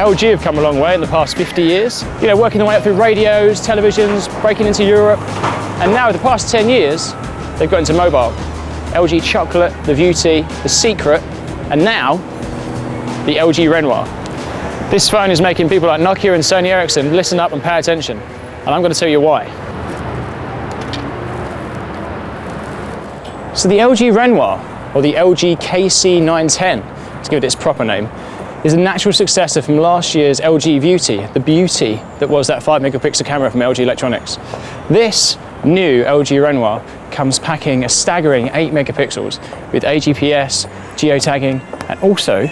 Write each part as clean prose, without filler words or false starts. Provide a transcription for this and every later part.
LG have come a long way in the past 50 years. You know, working their way up through radios, televisions, breaking into Europe. And now, in the past 10 years, they've got into mobile. LG Chocolate, the Beauty, the Secret, and now, the LG Renoir. This phone is making people like Nokia and Sony Ericsson listen up and pay attention. And I'm going to tell you why. So the LG Renoir, or the LG KC910, to give it its proper name, is a natural successor from last year's LG Beauty, the beauty that was that 5-megapixel camera from LG Electronics. This new LG Renoir comes packing a staggering 8 megapixels with AGPS, geotagging, and also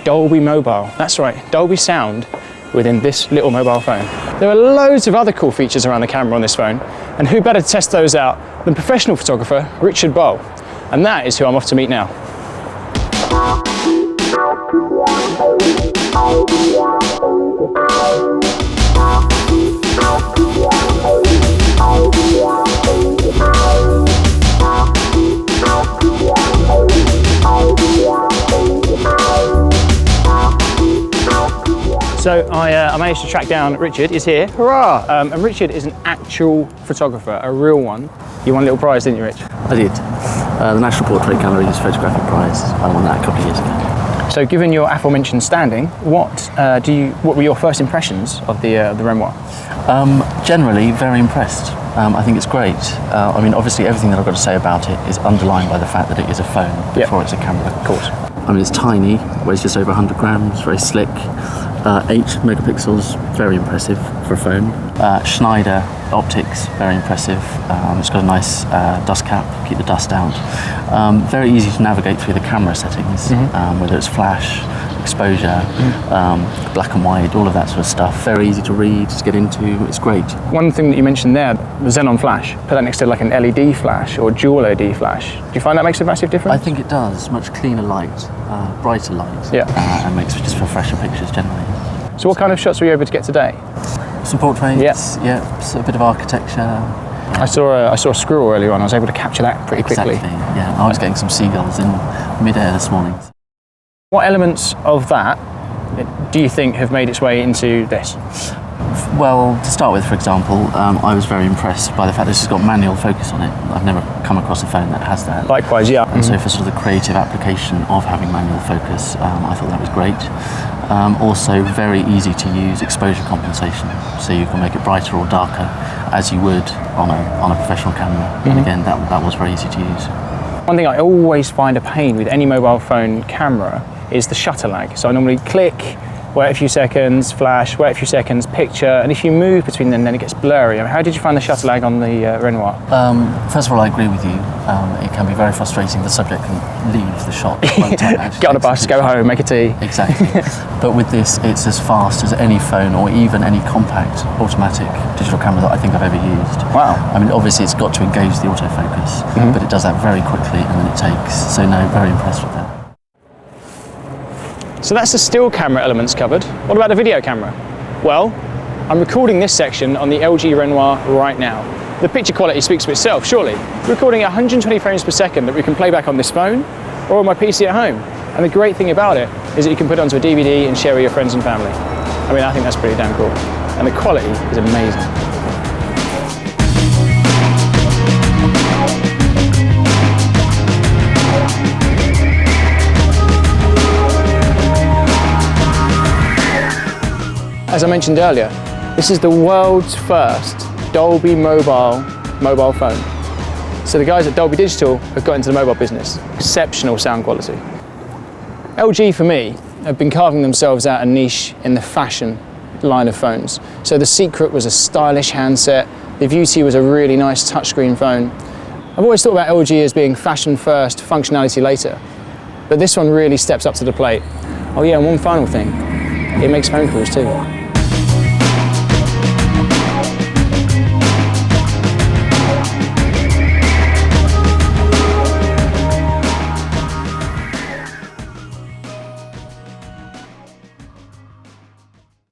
Dolby Mobile. That's right, Dolby sound within this little mobile phone. There are loads of other cool features around the camera on this phone, and who better to test those out than professional photographer Richard Boll. And that is who I'm off to meet now. So I managed to track down Richard. He's here, hurrah! And Richard is an actual photographer, a real one. You won a little prize, didn't you, Rich? I did. The National Portrait Gallery's photographic prize. I won that a couple of years ago. So, given your aforementioned standing, what were your first impressions of the Renoir? Generally, very impressed. I think it's great. I mean, obviously, everything that I've got to say about it is underlined by the fact that it is a phone before it's a camera. Of course. I mean, it's tiny, weighs just over 100 grams, very slick. 8 megapixels, very impressive for a phone. Schneider optics, very impressive. It's got a nice dust cap, keep the dust out. Very easy to navigate through the camera settings, whether it's flash, exposure, black and white, all of that sort of stuff. Very easy to read, to get into, it's great. One thing that you mentioned there, the Xenon flash, put that next to like an LED flash or dual LED flash. Do you find that makes a massive difference? I think it does, much cleaner light, brighter light, and makes just for fresher pictures generally. So what kind of shots were you able to get today? Some portraits, so a bit of architecture. I saw a squirrel earlier on. I was able to capture that pretty quickly. Exactly, yeah. I was getting some seagulls in mid-air this morning. What elements of that do you think have made its way into this? Well, to start with, for example, I was very impressed by the fact this has got manual focus on it. I've never come across a phone that has that. Likewise, yeah. And so for sort of the creative application of having manual focus, I thought that was great. Also, very easy to use exposure compensation. So you can make it brighter or darker as you would on a professional camera. And again, that was very easy to use. One thing I always find a pain with any mobile phone camera is the shutter lag. So I normally click, wait a few seconds, flash, wait a few seconds, picture, and if you move between them, then it gets blurry. I mean, how did you find the shutter lag on the Renoir? First of all, I agree with you. It can be very frustrating. The subject can leave the shot. Get on a bus, go home, make a tea. Exactly. But with this, it's as fast as any phone or even any compact automatic digital camera that I think I've ever used. Wow. I mean, obviously it's got to engage the autofocus, but it does that very quickly and then it takes. So no, very impressed with that. So that's the still camera elements covered. What about the video camera? Well, I'm recording this section on the LG Renoir right now. The picture quality speaks for itself, surely. We're recording at 120 frames per second that we can play back on this phone or on my PC at home. And the great thing about it is that you can put it onto a DVD and share with your friends and family. I mean, I think that's pretty damn cool. And the quality is amazing. As I mentioned earlier, this is the world's first Dolby mobile phone. So the guys at Dolby Digital have got into the mobile business. Exceptional sound quality. LG, for me, have been carving themselves out a niche in the fashion line of phones. So the Secret was a stylish handset. The Beauty was a really nice touchscreen phone. I've always thought about LG as being fashion first, functionality later. But this one really steps up to the plate. Oh yeah, and one final thing. It makes phone calls too.